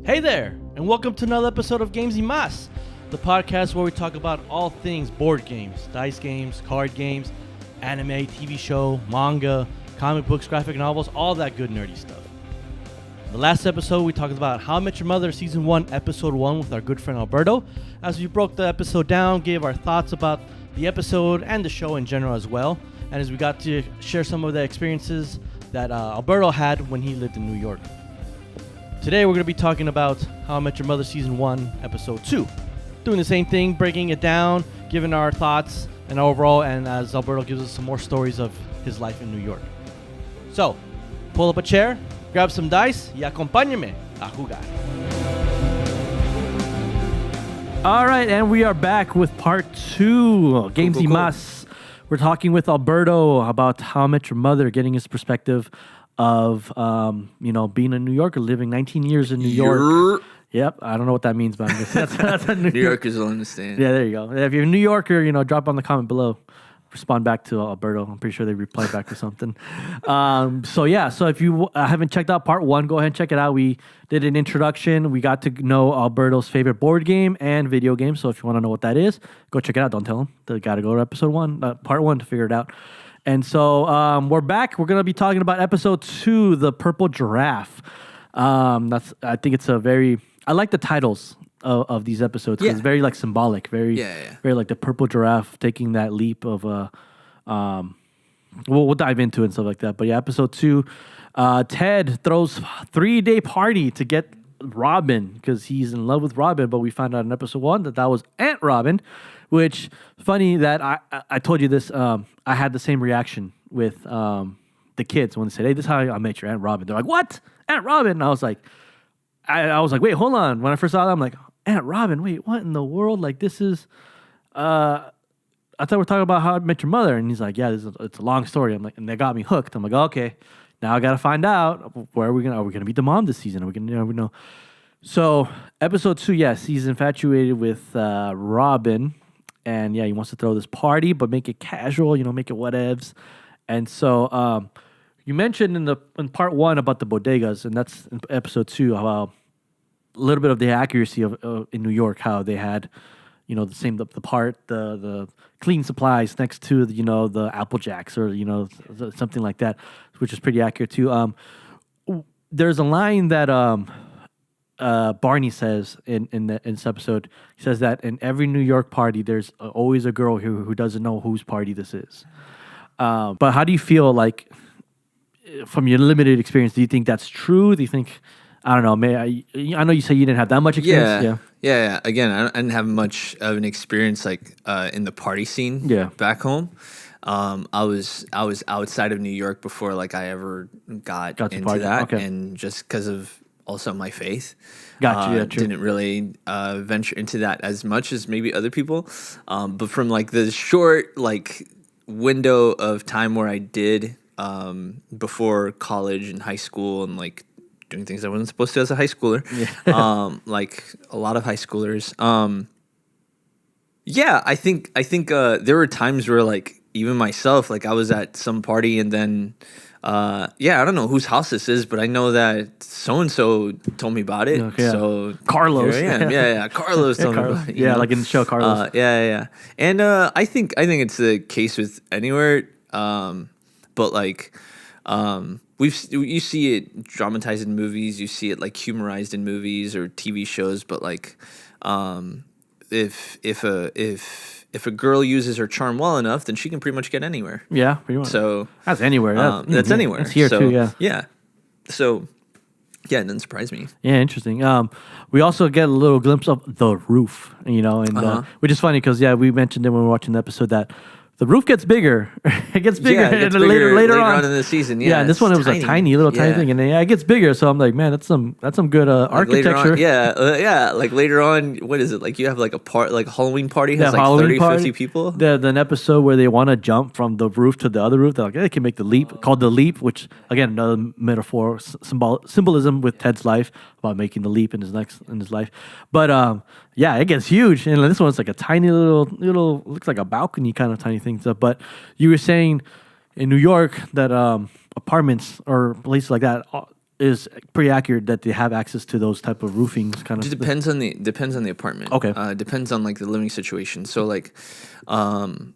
Hey there, and welcome to another episode of HIMYM, the podcast where we talk about all things board games, dice games, card games, anime, TV show, manga, comic books, graphic novels, all that good nerdy stuff. In the last episode, we talked about How I Met Your Mother Season 1, Episode 1 with our good friend Alberto. As we broke the episode down, gave our thoughts about the episode and the show in general as well. And as we got to share some of the experiences that Alberto had when he lived in New York. Today we're going to be talking about How I Met Your Mother Season 1, Episode 2. Doing the same thing, breaking it down, giving our thoughts and overall, and as Alberto gives us some more stories of his life in New York. So, pull up a chair, grab some dice, y acompáñame a jugar. All right, and we are back with part 2, Games y Más. We're talking with Alberto about How I Met Your Mother, getting his perspective of being a New Yorker, living 19 years in New York. Yep, I don't know what that means, but that's a New Yorkers will understand. Yeah, there you go. If you're a New Yorker, drop on the comment below. Respond back to Alberto. I'm pretty sure they reply back with something. So if you haven't checked out part 1, go ahead and check it out. We did an introduction. We got to know Alberto's favorite board game and video game. So if you want to know what that is, go check it out. Don't tell them. They got to go to episode 1, part 1 to figure it out. And so we're back. We're going to be talking about episode 2, The Purple Giraffe. I think it's I like the titles of these episodes because it's very like symbolic, very like the purple giraffe taking that leap of we'll dive into it and stuff like that. But yeah, episode 2, Ted throws 3-day party to get Robin because he's in love with Robin, but we found out in episode 1 that was Aunt Robin, which funny that I told you this. I had the same reaction with the kids when they said, "Hey, this is how I met your Aunt Robin." They're like, "What? Aunt Robin?" And I was like, wait, hold on. When I first saw that, I'm like, Aunt Robin, wait, what in the world? Like, this is, I thought we were talking about How I Met Your Mother. And he's like, yeah, it's a long story. I'm like, and they got me hooked. I'm like, okay, now I got to find out are we going to meet the mom this season? Are we going to, know? So episode 2, yes, he's infatuated with Robin. And yeah, he wants to throw this party, but make it casual, make it whatevs. And so, you mentioned in part 1 about the bodegas, and that's in episode 2 about a little bit of the accuracy of in New York, how they had, the clean supplies next to the Apple Jacks or something like that, which is pretty accurate too. There's a line that Barney says in this episode. He says that in every New York party, there's always a girl who doesn't know whose party this is. But how do you feel like? From your limited experience, do you think that's true? Do you think, I don't know, I know you say you didn't have that much experience. Yeah. Again, I didn't have much of an experience in the party scene back home. I was outside of New York before I ever got into that. Okay. And just because of also my faith. True. Didn't really venture into that as much as maybe other people. But from the short window of time where I did before college and high school and doing things I wasn't supposed to as a high schooler, like a lot of high schoolers. I think there were times where even myself, I was at some party and then I don't know whose house this is, but I know that so and so told me about it. Okay, so Carlos, Carlos told me about it. Like in the show Carlos. And I think it's the case with anywhere. But you see it dramatized in movies, you see it humorized in movies or TV shows. But if a girl uses her charm well enough, then she can pretty much get anywhere. Yeah, pretty much. So that's anywhere. That's anywhere. It's here too. Yeah. Yeah. So yeah, it doesn't surprise me. Yeah, interesting. We also get a little glimpse of the roof, which is funny because we mentioned it when we were watching the episode that the roof gets bigger. It gets bigger, later on in the season. Yeah, and this one it was a tiny thing, and it gets bigger. So I'm like, man, that's some good architecture. Later on, what is it? You have a Halloween party has 30, 50 people. There's an episode where they want to jump from the roof to the other roof. They're like, they can make the leap, called the leap, which again another metaphor, symbolism with Ted's life about making the leap in his life. But it gets huge, and this one's like a tiny little looks like a balcony kind of tiny thing. But you were saying in New York that apartments or places like that, is pretty accurate that they have access to those type of roofings kind of. It depends on the apartment. Okay. Depends on like the living situation. So like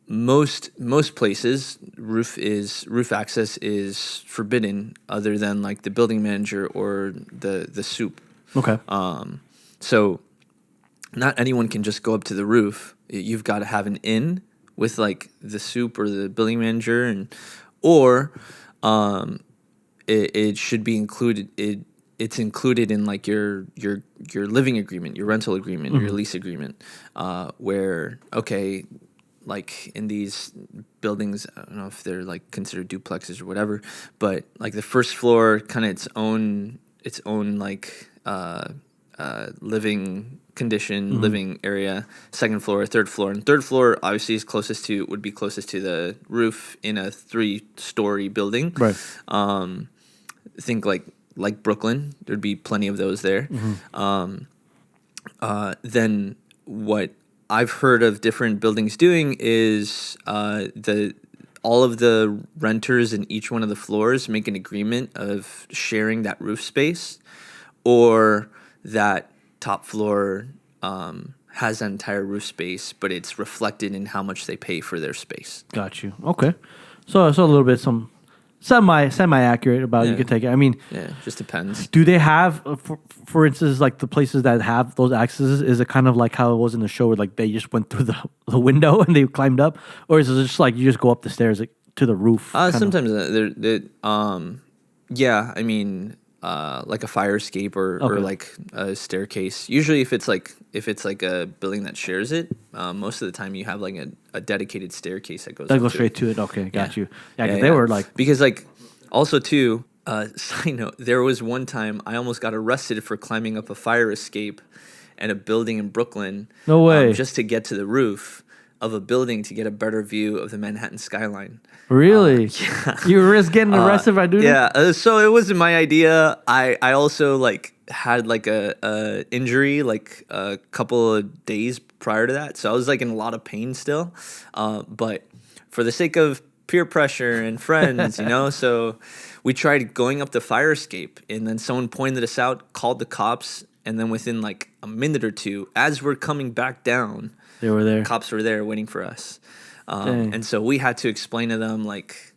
most places roof access is forbidden other than like the building manager or the soup. Okay. So not anyone can just go up to the roof. You've got to have an in with like the soup or the building manager or it should be included. It's included in like your living agreement, your rental agreement, your lease agreement, where okay, like in these buildings, I don't know if they're like considered duplexes or whatever, but like the first floor, kind of its own like living condition, living area. Second floor, third floor, and third floor obviously would be closest to the roof in a 3-story building. Right. Think like Brooklyn, there'd be plenty of those there. Then what I've heard of different buildings doing is all of the renters in each one of the floors make an agreement of sharing that roof space, or that top floor has that entire roof space, but it's reflected in how much they pay for their space. Got you. Okay. So a little bit semi accurate about you can take it. I mean, just depends. Do they have, for instance, like the places that have those accesses? Is it kind of like how it was in the show, where like they just went through the window and they climbed up, or is it just like you just go up the stairs like, to the roof? Sometimes yeah. I mean, like a fire escape or like a staircase. Usually, if it's like a building that shares it, most of the time you have like a dedicated staircase that goes straight to it. Okay, got you. Yeah, because they were like, because like also too. Side note: there was one time I almost got arrested for climbing up a fire escape at a building in Brooklyn. No way! Just to get to the roof of a building to get a better view of the Manhattan skyline. Really? Yeah. You risk getting arrested by doing that? Yeah. So it wasn't my idea. I also like had like a injury like a couple of days prior to that, so I was like in a lot of pain still. But for the sake of peer pressure and friends, so we tried going up the fire escape, and then someone pointed us out, called the cops, and then within like a minute or two, as we're coming back down, they were there. Cops were there waiting for us. And so we had to explain to them, like,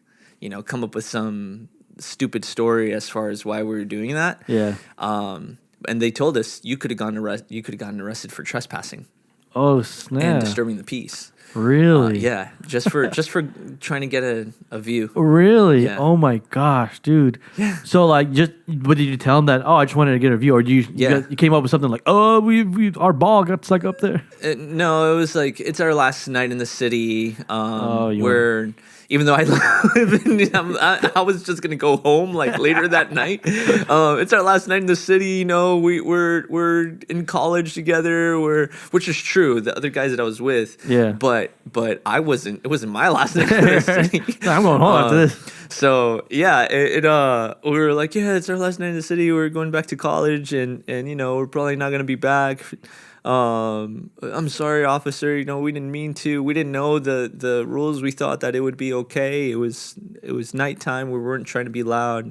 come up with some stupid story as far as why we were doing that. Yeah. And they told us you could have gotten arrested for trespassing. Oh, snap. And disturbing the peace. Really? Yeah. Just for trying to get a view. Really? Yeah. Oh my gosh, dude. Yeah. So like, what did you tell them that? Oh, I just wanted to get a view, or you came up with something like, oh, we our ball got stuck up there. No, it was like it's our last night in the city. Were... Even though I live in, I was just gonna go home like later that night. It's our last night in the city. We're in college together. Which is true. The other guys that I was with. Yeah. But I wasn't. It wasn't my last night in the city. I'm going home after this. So yeah, we were like, yeah, it's our last night in the city. We're going back to college, and we're probably not gonna be back. I'm sorry, officer. We didn't mean to. We didn't know the rules. We thought that it would be okay. It was nighttime. We weren't trying to be loud.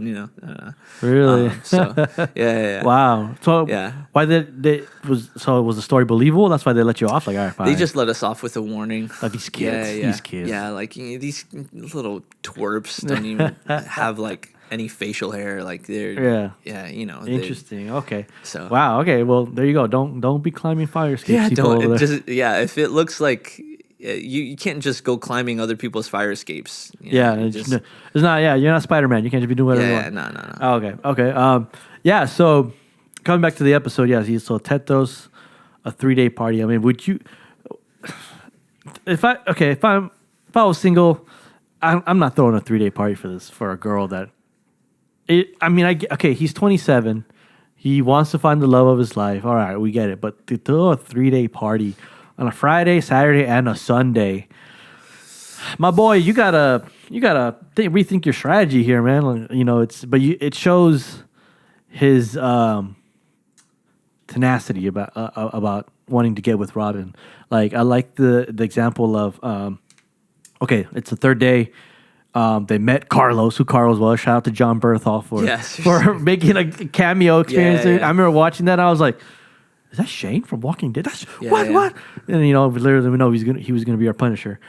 Really? So yeah. Wow. So yeah. the story believable? That's why they let you off. Like, all right, fine. They just let us off with a warning. Like these kids. Yeah. These kids. Yeah, like these little twerps don't even have like any facial hair, like they're interesting. Okay. So wow. Okay. Well, there you go. Don't be climbing fire escapes. Yeah, don't. If it looks like you can't just go climbing other people's fire escapes. It's not. Yeah, you're not Spider-Man. You can't just be doing whatever you want. No. Oh, okay. Yeah. So coming back to the episode, so Ted throws a 3-day party. I mean, would you? If I was single, I'm not throwing a 3-day party for a girl that. He's 27. He wants to find the love of his life. All right, we get it. But to throw a 3-day party on a Friday, Saturday, and a Sunday, my boy, you gotta rethink your strategy here, man. It shows his tenacity about wanting to get with Robin. Like, I like the example of it's the third day. They met Carlos, who Carlos was. Shout out to John Berthold for making a cameo experience. I remember watching that. And I was like, "Is that Shane from Walking Dead? That's what?" And literally, we know he was gonna be our Punisher.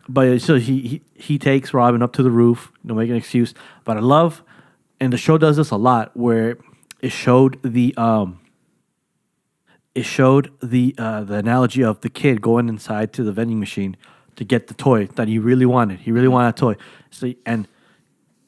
But so he takes Robin up to the roof. Make an excuse. But I love, and the show does this a lot, where it showed the analogy of the kid going inside to the vending machine to get the toy that he really wanted. He really wanted a toy. So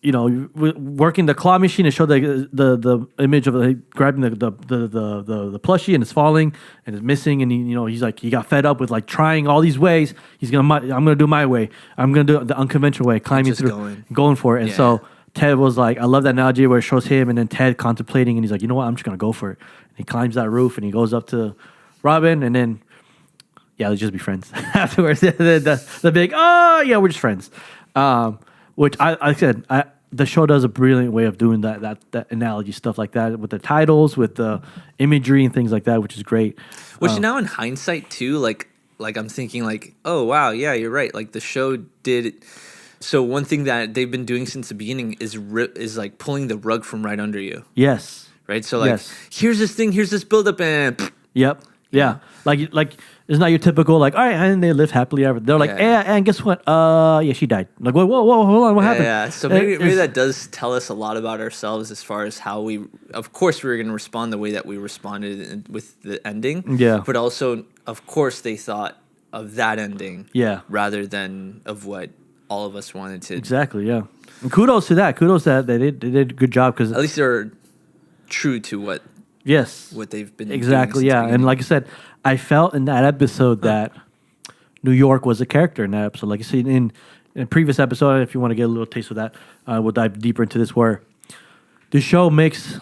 working the claw machine, it showed the image of grabbing the plushie and it's falling and it's missing, and he's like, he got fed up with like trying all these ways. I'm gonna do my way. I'm gonna do it the unconventional way, climbing through, going for it. And so Ted was like, I love that analogy where it shows him and then Ted contemplating, and he's like, you know what, I'm just gonna go for it. And he climbs that roof and he goes up to Robin, and then let's just be friends afterwards. the big, we're just friends. Which I said, the show does a brilliant way of doing that analogy stuff like that with the titles, with the imagery and things like that, which is great. Which now in hindsight too, like I'm thinking like, oh wow, yeah, you're right. Like the show did. So one thing that they've been doing since the beginning is like pulling the rug from right under you. Yes. Right. So like, here's this thing, here's this buildup, and yep. Yeah. Like it's not your typical like, all right, and they live happily ever. They're like, and guess what? She died. Like, whoa, hold on, what happened? Yeah. So maybe that does tell us a lot about ourselves as far as how of course we were going to respond the way that we responded with the ending. Yeah. But also, of course, they thought of that ending. Yeah. Rather than of what all of us wanted to. Exactly. Yeah. And kudos to that. Kudos to that. They did a good job because at least they're true to what. Yes. What they've been exactly, yeah. And like I said, I felt in that episode that New York was a character in that episode. Like you see in a previous episode, if you want to get a little taste of that, we'll dive deeper into this, where the show makes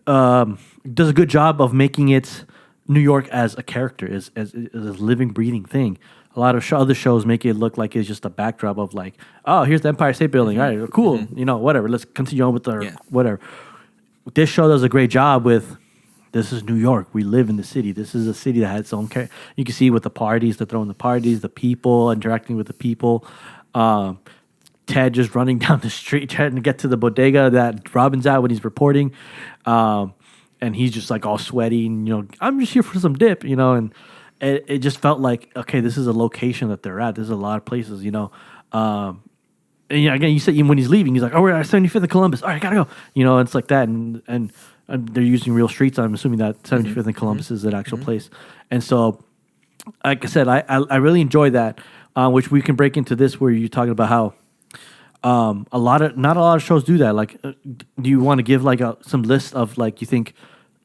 does a good job of making it New York as a character, as a living, breathing thing. A lot of other shows make it look like it's just a backdrop of like, oh, here's the Empire State Building. All right, cool. Whatever. Let's continue on with whatever. This show does a great job with, this is New York. We live in the city. This is a city that has its own character. You can see with the parties, they're throwing the parties, the people, interacting with the people. Ted just running down the street trying to get to the bodega that Robin's at when he's reporting. And he's just like all sweaty and, I'm just here for some dip, and it just felt like, okay, this is a location that they're at. There's a lot of places, And again, you said when he's leaving, he's like, "Oh, we're at 75th and Columbus. All right, gotta go." It's like that, and they're using real streets. I'm assuming that 75th and Columbus is an actual place. And so, like I said, I really enjoy that, which we can break into this where you're talking about how not a lot of shows do that. Like, do you want to give like some list of like you think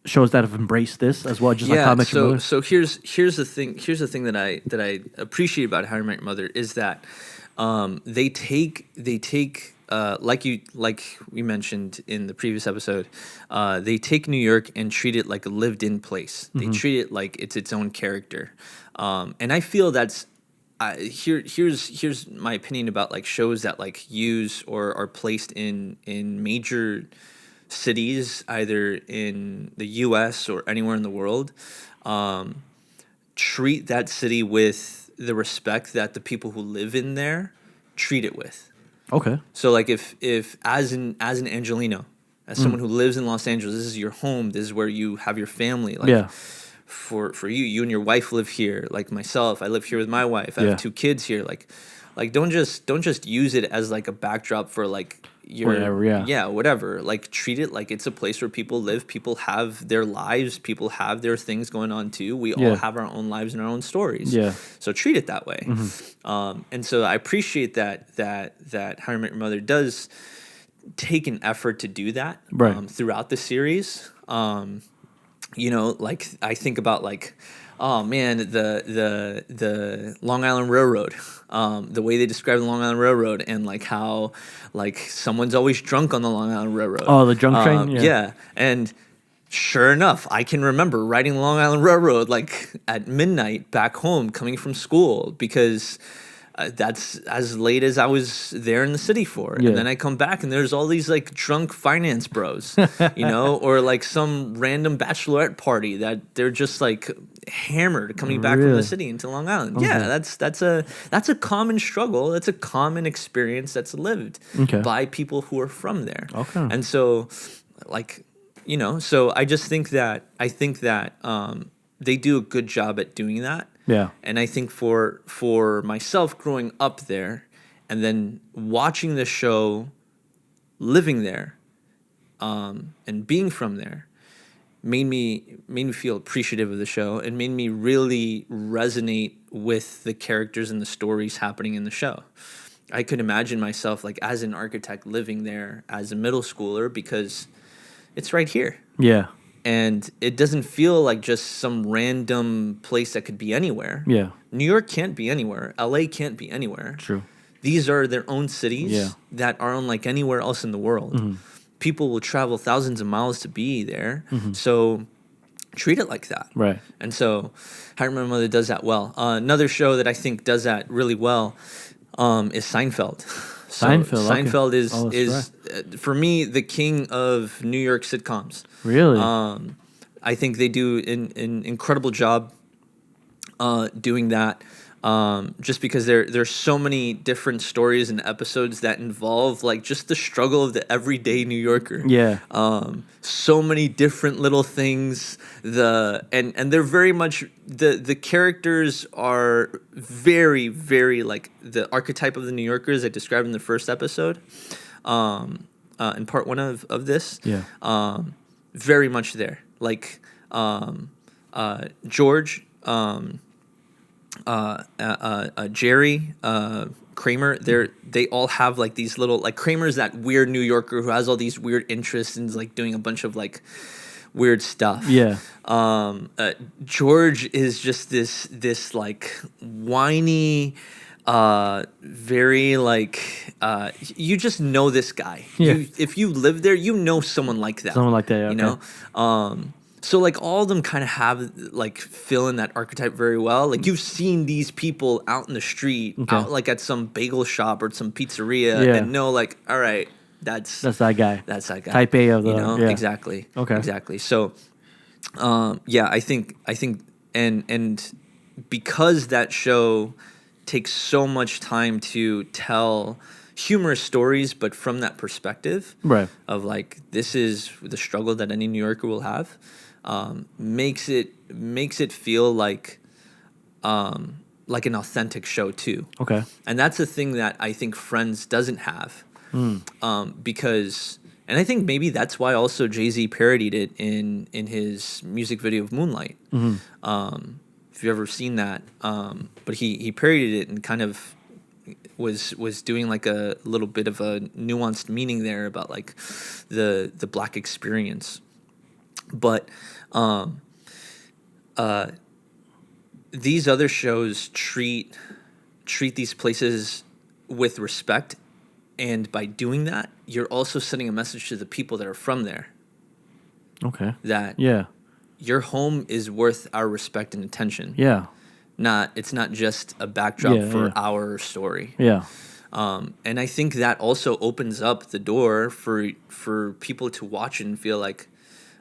shows that have embraced this as well, just like How I Met Your Mother? So here's the thing. Here's the thing that I appreciate about How I Met Your Mother is that. They take like we mentioned in the previous episode, they take New York and treat it like a lived-in place. They treat it like it's its own character, and I feel that's here's my opinion about like shows that like use or are placed in major cities, either in the U.S. or anywhere in the world. Treat that city with the respect that the people who live in there treat it with. Okay. So like if as an Angelino, as someone who lives in Los Angeles, this is your home, this is where you have your family. Like for you and your wife live here. Like myself, I live here with my wife. I have 2 kids here. Like don't just use it as like a backdrop for like your whatever. Like treat it like it's a place where people live, people have their lives, people have their things going on too. We all have our own lives and our own stories. Yeah. So treat it that way. And so I appreciate that How I Met Your Mother does take an effort to do that throughout the series. Like I think about like, oh man, the Long Island Railroad, the way they describe the Long Island Railroad, and like how like someone's always drunk on the Long Island Railroad. Oh, the drunk train. Yeah, and sure enough, I can remember riding Long Island Railroad like at midnight back home, coming from school, because that's as late as I was there in the city for. And then I come back and there's all these like drunk finance bros, or like some random bachelorette party that they're just like hammered coming back from the city into Long Island. Okay. Yeah, that's a common struggle. That's a common experience that's lived by people who are from there. Okay. And so, like, you know, so I just think that they do a good job at doing that. Yeah. And I think for myself growing up there and then watching the show, living there, and being from there, made me feel appreciative of the show and made me really resonate with the characters and the stories happening in the show. I could imagine myself like as an architect living there as a middle schooler because it's right here. Yeah. And it doesn't feel like just some random place that could be anywhere. Yeah. New York can't be anywhere. LA can't be anywhere. True. These are their own cities that are unlike anywhere else in the world. Mm-hmm. People will travel thousands of miles to be there. Mm-hmm. So treat it like that. Right. And so How I Met Your Mother does that well. Another show that I think does that really well is Seinfeld. Seinfeld is for me the king of New York sitcoms. Really? I think they do an incredible job doing that. Just because there's so many different stories and episodes that involve like just the struggle of the everyday New Yorker. Yeah. So many different little things. And they're very much the characters are very, very like the archetype of the New Yorkers I described in the first episode. In part one of this. Yeah. Very much there. Like George. Jerry, Kramer, they all have like these little like Kramer's that weird New Yorker who has all these weird interests and is like doing a bunch of like weird stuff. Yeah. George is just this like whiny, very like you just know this guy. Yeah. If you live there, you know someone like that. Someone like that, okay. You know. So like all of them kind of have like fill in that archetype very well. Like you've seen these people out in the street, out like at some bagel shop or some pizzeria, and know like, all right, that's that guy. That's that guy. Type A of the, you know, exactly. Okay, exactly. So, I think, and because that show takes so much time to tell humorous stories, but from that perspective, right? Of like this is the struggle that any New Yorker will have. Makes it feel like an authentic show too. Okay. And that's the thing that I think Friends doesn't have. Because and I think maybe that's why also Jay-Z parodied it in his music video of Moonlight. Mm-hmm. If you've ever seen that. But he parodied it and kind of was doing like a little bit of a nuanced meaning there about like the Black experience. But these other shows treat these places with respect, and by doing that, you're also sending a message to the people that are from there. Okay. That your home is worth our respect and attention. Yeah. It's not just a backdrop for our story. Yeah. And I think that also opens up the door for people to watch it and feel like,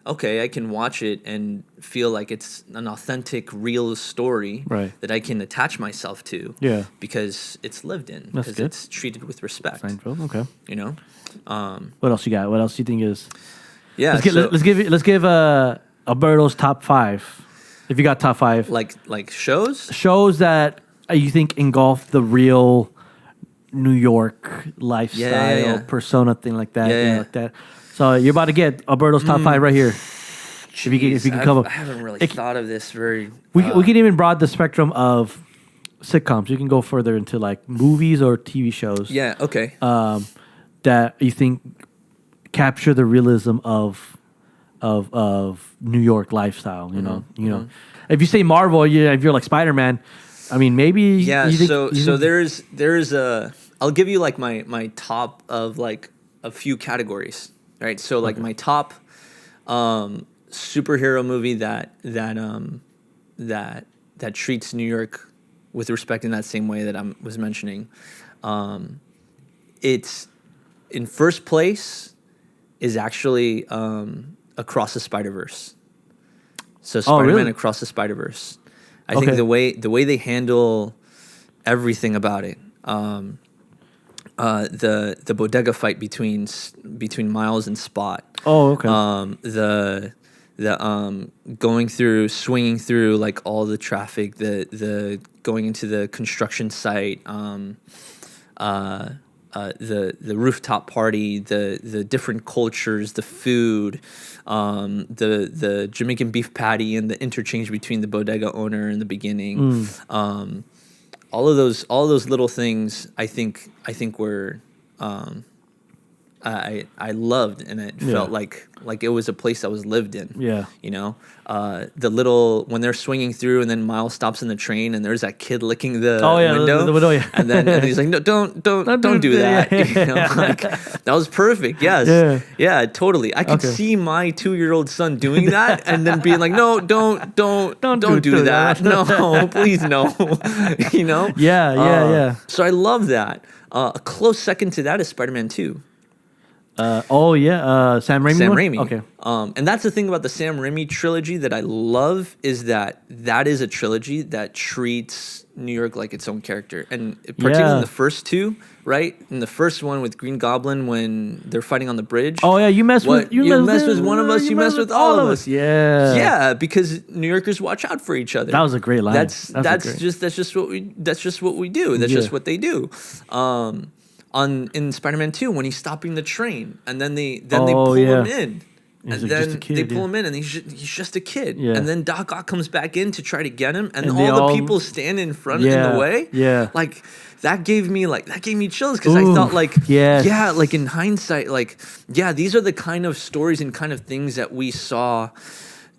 okay, I can watch it and feel like it's an authentic, real story that I can attach myself to. Yeah, because it's lived in, because it's treated with respect. Seinfeld, okay. You know, what else you got? What else do you think is? Yeah, let's give Alberto's top 5. If you got top 5, like shows that you think engulf the real New York lifestyle persona thing like that, like that. So you're about to get Alberto's top 5 right here. Jeez, if you can come up, I haven't really thought of this very. We can even broaden the spectrum of sitcoms. You can go further into like movies or TV shows. Yeah. Okay. That you think capture the realism of New York lifestyle. You know. You know. If you say Marvel, if you're like Spider-Man, I mean maybe. Yeah. So there's a. I'll give you like my top of like a few categories. Right, so like my top superhero movie that treats New York with respect in that same way that I was mentioning, it's in first place is actually Across the Spider-Verse. So Spider-Man Across the Spider-Verse. I think the way they handle everything about it. The bodega fight between Miles and Spot. Oh, okay. The swinging through like all the traffic, the going into the construction site, the rooftop party, the different cultures, the food, the Jamaican beef patty, and the interchange between the bodega owner in the beginning. All of those little things, I think were I loved, and it felt like it was a place that was lived in. Yeah, the little when they're swinging through, and then Miles stops in the train, and there's that kid licking the window, the window, and then he's like, no, don't do that. Like that was perfect. Yes, yeah, totally. I could see my 2-year-old son doing that, and then being like, no, don't do that. No, please, no. Yeah. So I love that. A close second to that is Spider-Man 2. Sam Raimi. Sam Raimi. Okay. And that's the thing about the Sam Raimi trilogy that I love is that is a trilogy that treats New York like its own character, and particularly in the first two, right? In the first one with Green Goblin when they're fighting on the bridge. Oh yeah, you mess with one of us, you mess with all of us. Yeah, because New Yorkers watch out for each other. That was a great line. That's just what we do. That's just what they do. In Spider-Man 2 when he's stopping the train, and then they pull him in. He's and like, then they pull him in, and he's just a kid. Yeah. And then Doc Ock comes back in to try to get him, and all the people stand in front in the way. Yeah, like that gave me chills because I thought like in hindsight, these are the kind of stories and kind of things that we saw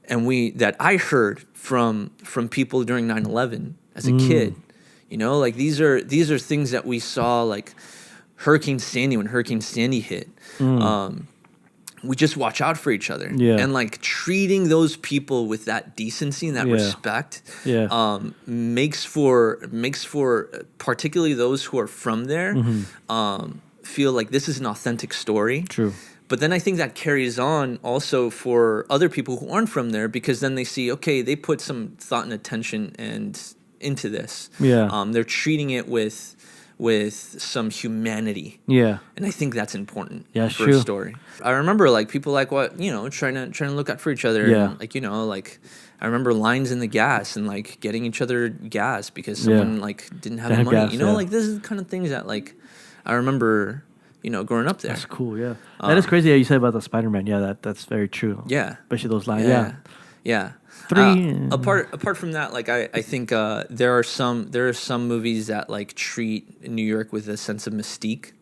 and that I heard from people during 9/11 as a kid. Like these are things that we saw, like Hurricane Sandy, when Hurricane Sandy hit. We just watch out for each other, and like treating those people with that decency and that respect, makes for particularly those who are from there, feel like this is an authentic story. True. But then I think that carries on also for other people who aren't from there, because then they see, okay, they put some thought and attention into this. Yeah. They're treating it with some humanity. Yeah. And I think that's important for a story. I remember like people like trying to look out for each other. Yeah. And, like I remember lines in the gas and like getting each other gas because someone like didn't have the money. Gas, like this is the kind of things that like I remember, growing up there. That's cool, yeah. That is crazy how you said about the Spider-Man. Yeah, that's very true. Yeah. Especially those lines. Yeah. Apart from that, like I think there are some movies that like treat New York with a sense of mystique,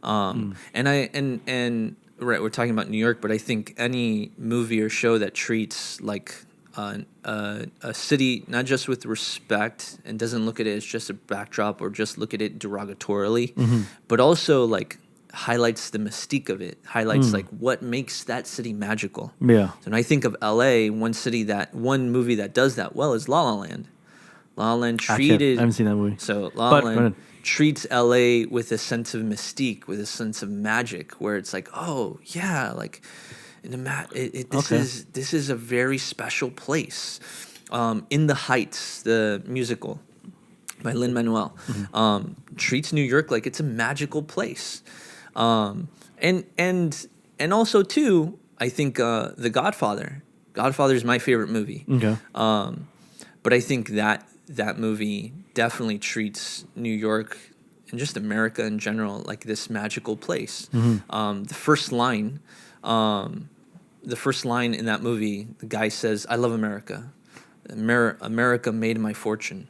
and right, we're talking about New York, but I think any movie or show that treats like a city not just with respect and doesn't look at it as just a backdrop or just look at it derogatorily, but also like highlights the mystique of it, highlights like what makes that city magical. Yeah. So when I think of LA, one movie that does that well is La La Land. La La Land treated... I haven't seen that movie. So La La Land treats LA with a sense of mystique, with a sense of magic, where it's like, oh yeah, like this is a very special place. In the Heights, the musical by Lin-Manuel, treats New York like it's a magical place. And also too, I think The Godfather. Godfather is my favorite movie. Okay. But I think that movie definitely treats New York and just America in general like this magical place. The first line in that movie, the guy says, "I love America. America made my fortune."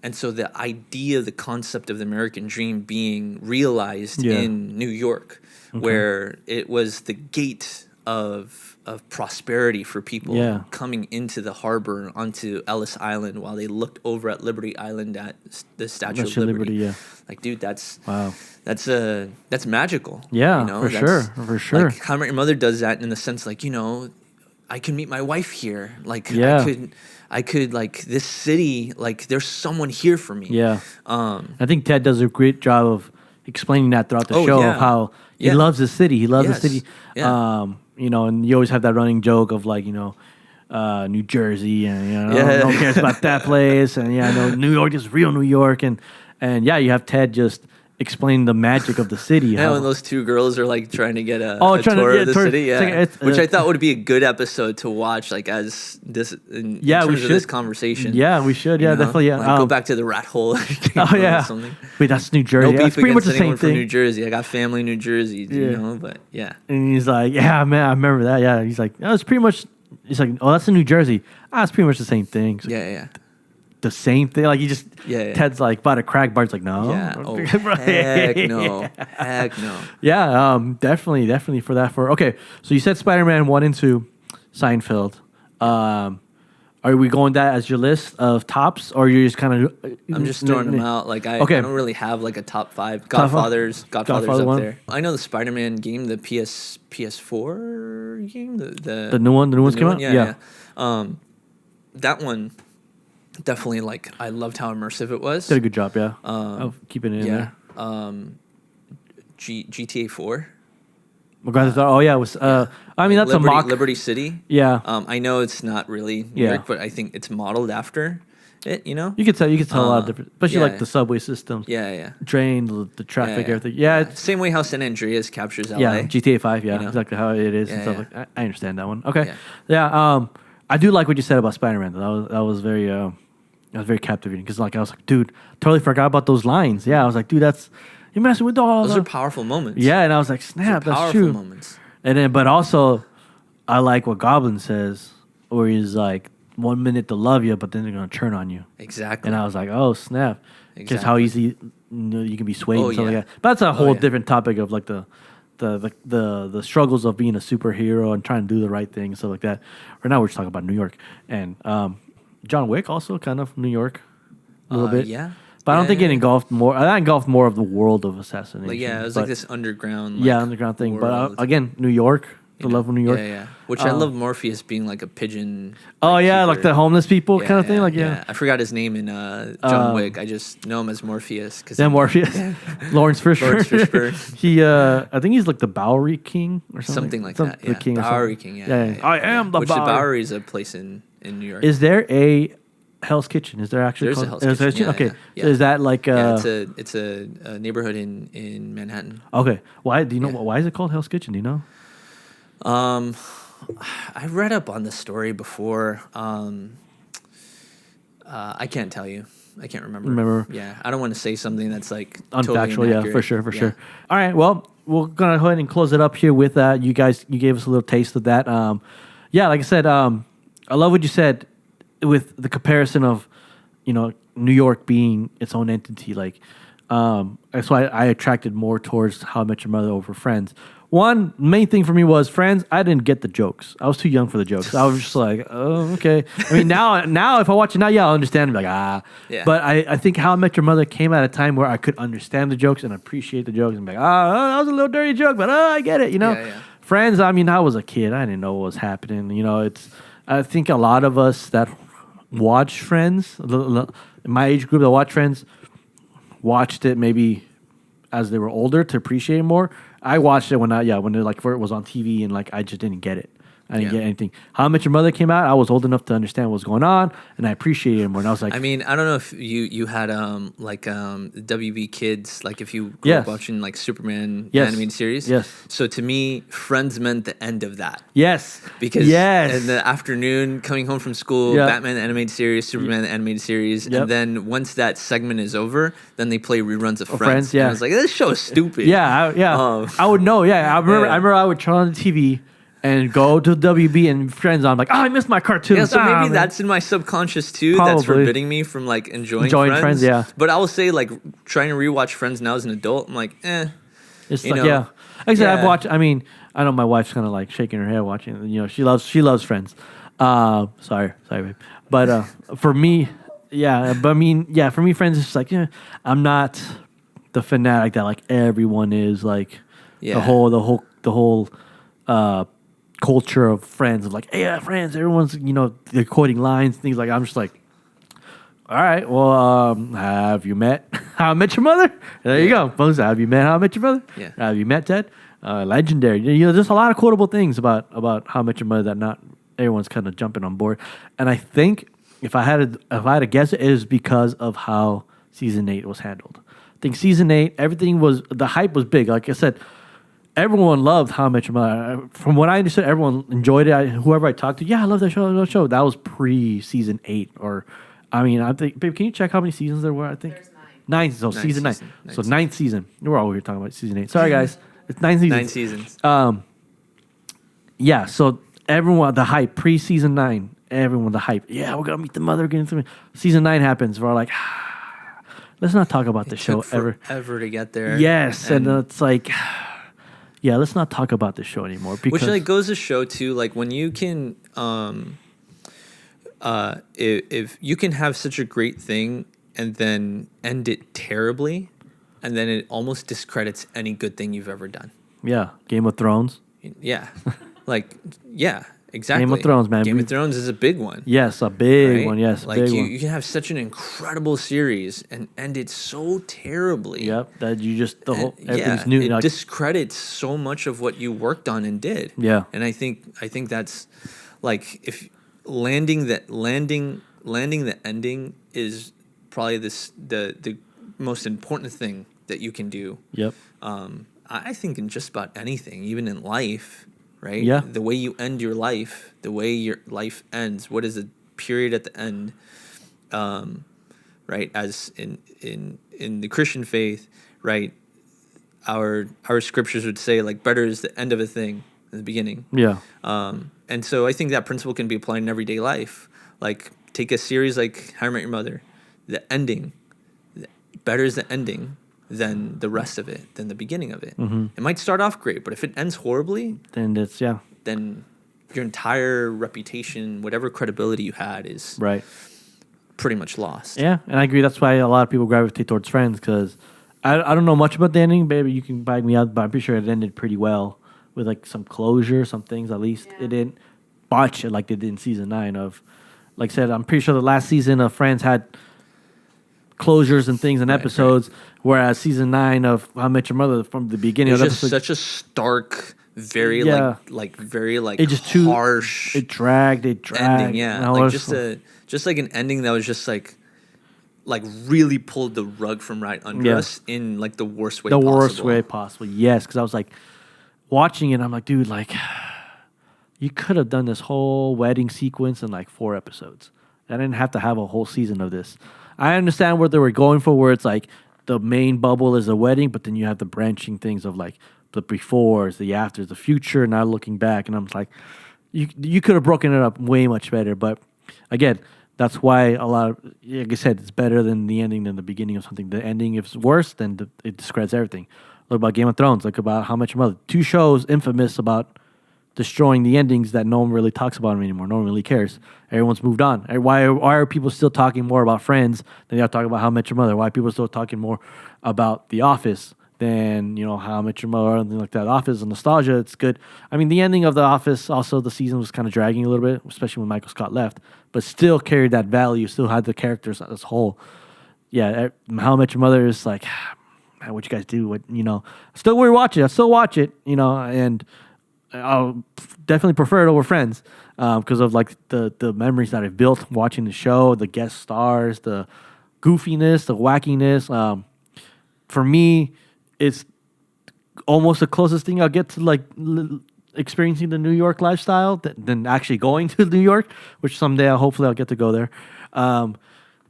And so the idea, the concept of the American dream being realized in New York, where it was the gate of prosperity for people coming into the harbor onto Ellis Island while they looked over at Liberty Island at the Statue of Liberty. Like, dude, that's magical. Yeah, for sure. Like, How I Met Your Mother does that in the sense, like, I can meet my wife here. Like, I could like this city, like there's someone here for me. Yeah. I think Ted does a great job of explaining that throughout the show of how he loves the city. He loves the city. Yeah. And you always have that running joke of like, New Jersey, and no one cares about that place, and no, New York is real New York, and you have Ted just explain the magic of the city. Yeah, when those two girls are like trying to get a tour of the city, which I thought would be a good episode to watch, like as this in terms of this conversation. Yeah, we should. Yeah, definitely. Yeah, like, go back to the rat hole. Something. Wait, that's New Jersey. No beef pretty much the same thing. From New Jersey. I got family in New Jersey. But yeah. And he's like, yeah, man, I remember that. Yeah, he's like, it's pretty much. He's like, oh, that's in New Jersey. It's pretty much the same thing. So, the same thing. Like, he just, Ted's like, about a crack Bart's like, no. Yeah. Oh, heck no. Heck no. Yeah, definitely for that. Okay, so you said Spider-Man 1 and 2, Seinfeld. Are we going that as your list of tops, or you're just kind of... I'm just throwing them out. Like, I don't really have like a top 5. Godfather's up there. I know the Spider-Man game, the PS4 game. The new one's came out? Yeah. That one... Definitely, like, I loved how immersive it was. Did a good job, yeah. Of keeping it in there. GTA 4. It was. I mean, that's a mock. Liberty City. Yeah. I know it's not really New York, but I think it's modeled after it. You could tell a lot of different, especially like the subway systems. Yeah. Drain, the traffic, everything. Yeah. Same way how San Andreas captures LA. Yeah. GTA 5. Yeah. Exactly how it is and stuff like that. I understand that one. Okay. Yeah. I do like what you said about Spider-Man. That was very. It was very captivating because, like, I was like, dude, totally forgot about those lines. Yeah, I was like, dude, you're messing with all those are powerful moments. Yeah, and I was like, snap, that's true. Moments. And then, but also, I like what Goblin says, where he's like, 1 minute to love you, but then they're gonna turn on you. Exactly. And I was like, oh snap, because how easy you can be swayed and stuff like that. But that's a whole different topic of like the struggles of being a superhero and trying to do the right thing and stuff like that. Right now, we're just talking about New York and. John Wick also kind of New York a little bit. Yeah. But I don't think it engulfed more. I engulfed more of the world of assassination. Like, it was like this underground. Underground thing. World. But again, New York, the love of New York. Yeah. Which I love Morpheus being like a pigeon. Like the homeless people kind of thing. Like I forgot his name in John Wick. I just know him as Morpheus. Morpheus. Lawrence Fishburne. He, I think he's like the Bowery King or something. Something like that. The King. Bowery King. Yeah. I am the Bowery. Which the Bowery is a place in New York. Is there a Hell's Kitchen? Is there actually? There's a Hell's Kitchen. Okay. Yeah. So is that like? It's a neighborhood in Manhattan. Okay. Why do you know? Why is it called Hell's Kitchen? Do you know? I read up on the story before. I can't tell you. I can't remember. Yeah, I don't want to say something that's like unfactual. Totally yeah, for sure. All right. Well, we're gonna go ahead and close it up here with you guys. You gave us a little taste of that. Like I said, I love what you said with the comparison of, New York being its own entity. Like, that's why I attracted more towards How I Met Your Mother over Friends. One main thing for me was Friends. I didn't get the jokes. I was too young for the jokes. I was just like, oh, okay. I mean, now if I watch it now, I'll understand. Like, Yeah. But I think How I Met Your Mother came at a time where I could understand the jokes and appreciate the jokes and be like, that was a little dirty joke, but I get it. Yeah. Friends. I mean, I was a kid. I didn't know what was happening. I think a lot of us that watch Friends, in my age group that watch Friends, watched it maybe as they were older to appreciate it more. I watched it when it was on TV and like I just didn't get it. I didn't get anything. How I Met Your Mother came out, I was old enough to understand what was going on, and I appreciated it more. And I was like, I mean, I don't know if you had WB Kids, like if you grew up watching like Superman animated series. Yes. So to me, Friends meant the end of that. Yes. Because in the afternoon, coming home from school, Batman the animated series, Superman the animated series, and then once that segment is over, then they play reruns of Friends. Yeah. And I was like, this show is stupid. I would know. Yeah, I remember I would turn on the TV. And go to WB and Friends on. I'm like, I missed my cartoon. Yeah, so maybe that's in my subconscious too. Probably. That's forbidding me from like enjoying Friends. Yeah. But I will say, like, trying to rewatch Friends now as an adult, I'm like, It's like, Like I said, I've watched. I mean, I know my wife's kind of like shaking her head watching. She loves Friends. Sorry, babe. But for me, for me, Friends is just like, I'm not the fanatic that like everyone is. Like the whole. Culture of Friends of like, hey, Friends, everyone's they're quoting lines, things like. I'm just like, all right, well, have you met How I Met Your Mother? There you go, folks. Have you met How I Met Your Mother? Yeah. Have you met Ted? Legendary. There's a lot of quotable things about How I Met Your Mother that not everyone's kind of jumping on board. And I think if I had to guess, it is because of how season 8 was handled. I think season 8, the hype was big. Like I said, everyone loved How I Met Your Mother. From what I understood, everyone enjoyed it. Whoever I talked to, yeah, I love that show. I love that show. That was pre-season 8. I think, babe, can you check how many seasons there were? I think there's 9. So season 9. So 9th season. We're all here talking about season 8. Sorry, guys. It's 9 seasons. 9 seasons. Yeah, so everyone, the hype, pre-season 9, everyone, the hype. Yeah, we're going to meet the mother again. Season 9 happens. We're like, let's not talk about the show ever. Ever to get there. Yes, and it's like, yeah, let's not talk about the show anymore. Which like goes to show too, like when you can, if you can have such a great thing and then end it terribly, and then it almost discredits any good thing you've ever done. Yeah, Game of Thrones. Yeah, like yeah. Exactly. Game of Thrones, man. Game of Thrones is a big one. Yes, a big one. Yes, like you can have such an incredible series and end it so terribly. Yep, that you just everything's new. It discredits so much of what you worked on and did. Yeah, and I think that's like if landing the ending is probably the most important thing that you can do. Yep. I think in just about anything, even in life. Right? Yeah. The way you end your life, the way your life ends, what is the period at the end? Right? As in the Christian faith, right? Our scriptures would say like better is the end of a thing than the beginning. Yeah. And so I think that principle can be applied in everyday life. Like take a series like How I Met Your Mother, the ending, better is the ending than the rest of it, than the beginning of it. Mm-hmm. It might start off great, but if it ends horribly, then then your entire reputation, whatever credibility you had, is pretty much lost. Yeah, and I agree. That's why a lot of people gravitate towards Friends, because I don't know much about the ending. Baby, you can bag me out, but I'm pretty sure it ended pretty well with like some closure, some things at least. Yeah. It didn't botch it like they did in season 9 of, like I said, I'm pretty sure the last season of Friends had closures and things and episodes, whereas season 9 of How I Met Your Mother from the beginning of the episode, such a stark, very very it just harsh. It dragged. Ending, yeah, like just like an ending that was just like really pulled the rug from right under us in like the worst way. The worst way possible. Yes, because I was like watching it. I'm like, dude, like you could have done this whole wedding sequence in like 4 episodes. I didn't have to have a whole season of this. I understand what they were going for, where it's like the main bubble is a wedding, but then you have the branching things of like the befores, the afters, the future, now looking back. And I'm like, you could have broken it up way much better. But again, that's why a lot of, like I said, it's better than the ending than the beginning of something. The ending, if it's worse, then it discredits everything. Look about Game of Thrones, look about How Much Your Mother. 2 shows infamous about destroying the endings that no one really talks about them anymore. No one really cares. Everyone's moved on. Why are people still talking more about Friends than they are talking about How I Met Your Mother? Why are people still talking more about The Office than, How I Met Your Mother or anything like that? Office and nostalgia, it's good. I mean, the ending of The Office, also the season was kind of dragging a little bit, especially when Michael Scott left, but still carried that value, still had the characters as a whole. Yeah, How I Met Your Mother is like, man, what you guys do? Still we watch it. I still watch it, and I'll definitely prefer it over Friends because of like the memories that I've built watching the show, the guest stars, the goofiness, the wackiness. For me, it's almost the closest thing I'll get to like experiencing the New York lifestyle than actually going to New York, which someday hopefully I'll get to go there. But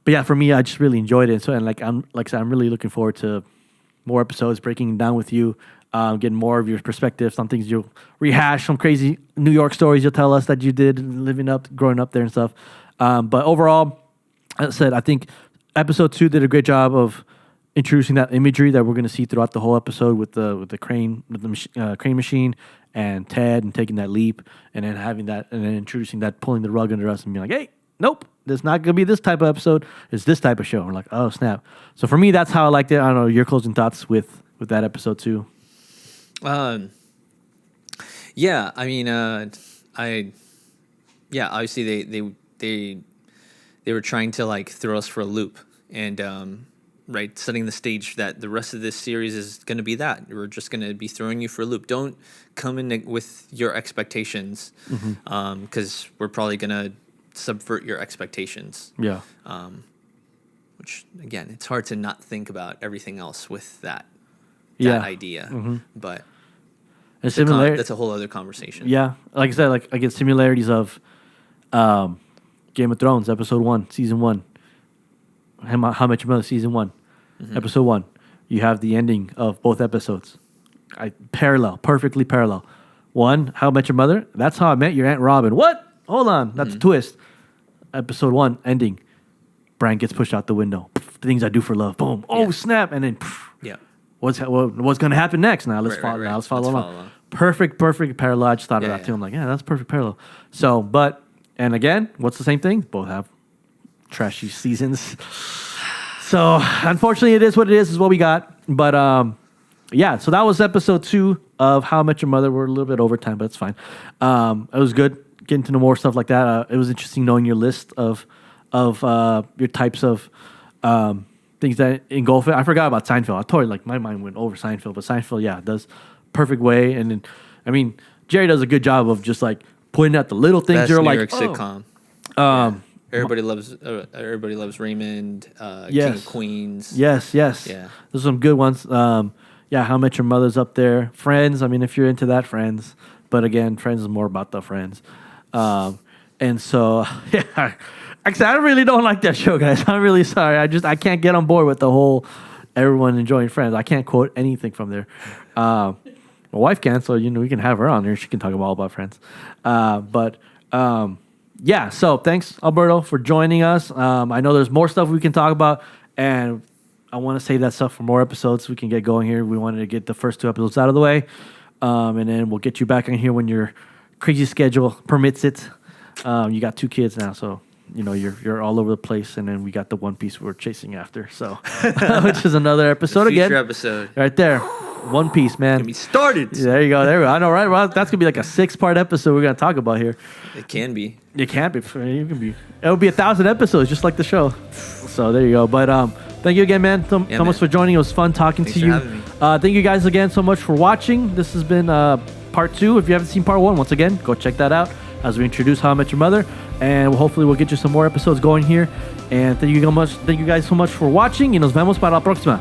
yeah, for me, I just really enjoyed it. So, and like I said, I'm really looking forward to more episodes, breaking it down with you. Getting more of your perspective, some things you'll rehash, some crazy New York stories you'll tell us that you did growing up there and stuff. But overall, as I said, I think episode 2 did a great job of introducing that imagery that we're going to see throughout the whole episode with the crane, crane machine, and Ted, and taking that leap, and then having that, and then introducing that, pulling the rug under us, and being like, hey, nope, it's not going to be this type of episode. It's this type of show. And we're like, oh snap. So for me, that's how I liked it. I don't know your closing thoughts with that episode 2. Yeah, I mean, obviously they were trying to like throw us for a loop, and right, setting the stage that the rest of this series is going to be that. We're just going to be throwing you for a loop. Don't come in with your expectations, because we're probably going to subvert your expectations. Yeah. Which, again, it's hard to not think about everything else with that idea. But that's a whole other conversation. Yeah. Like I said, like I get similarities of Game of Thrones, episode 1, season 1. How Much Your Mother, season 1, episode 1. You have the ending of both episodes. Perfectly parallel. One, How I Met Your Mother. That's how I met your Aunt Robin. What? Hold on. That's a twist. Episode 1, ending. Brian gets pushed out the window. The things I do for love. Boom. Oh, snap. And then, what's going to happen next? Now let's follow. Now let's follow along. Perfect parallel. I just thought of that too. I'm like, that's perfect parallel. So, and again, what's the same thing? Both have trashy seasons. So, unfortunately, it is what it is what we got. But, so that was episode 2 of How I Met Your Mother. We're a little bit over time, but it's fine. It was good getting to know more stuff like that. It was interesting knowing your list of your types of things that engulf it. I forgot about Seinfeld. I totally, my mind went over Seinfeld, but Seinfeld, does perfect way. And then, I mean, Jerry does a good job of just pointing out the little things. Best New York sitcom. Everybody loves Raymond. King of Queens. Yes. Yeah, there's some good ones. How I Met Your Mother's up there. Friends. I mean, if you're into that, Friends. But again, Friends is more about the friends. And so, actually, I really don't like that show, guys. I'm really sorry. I can't get on board with the whole everyone enjoying Friends. I can't quote anything from there. My wife can, so we can have her on here. She can talk all about Friends. So thanks, Alberto, for joining us. I know there's more stuff we can talk about, and I want to save that stuff for more episodes so we can get going here. We wanted to get the first 2 episodes out of the way, and then we'll get you back on here when your crazy schedule permits it. You got 2 kids now, so you're all over the place, and then we got the One Piece we're chasing after, so which is another episode future episode right there. One Piece, man. Get me started. There you go. I know, right? Well, that's gonna be like a 6-part episode we're gonna talk about here. It can be. It can be. It'll be 1,000 episodes, just like the show. So there you go. But thank you again, man. So much for joining. It was fun talking to you. Thank you guys again so much for watching. This has been part 2. If you haven't seen part 1, once again, go check that out as we introduce How I Met Your Mother, and hopefully we'll get you some more episodes going here. And thank you guys so much for watching, y nos vemos para la próxima.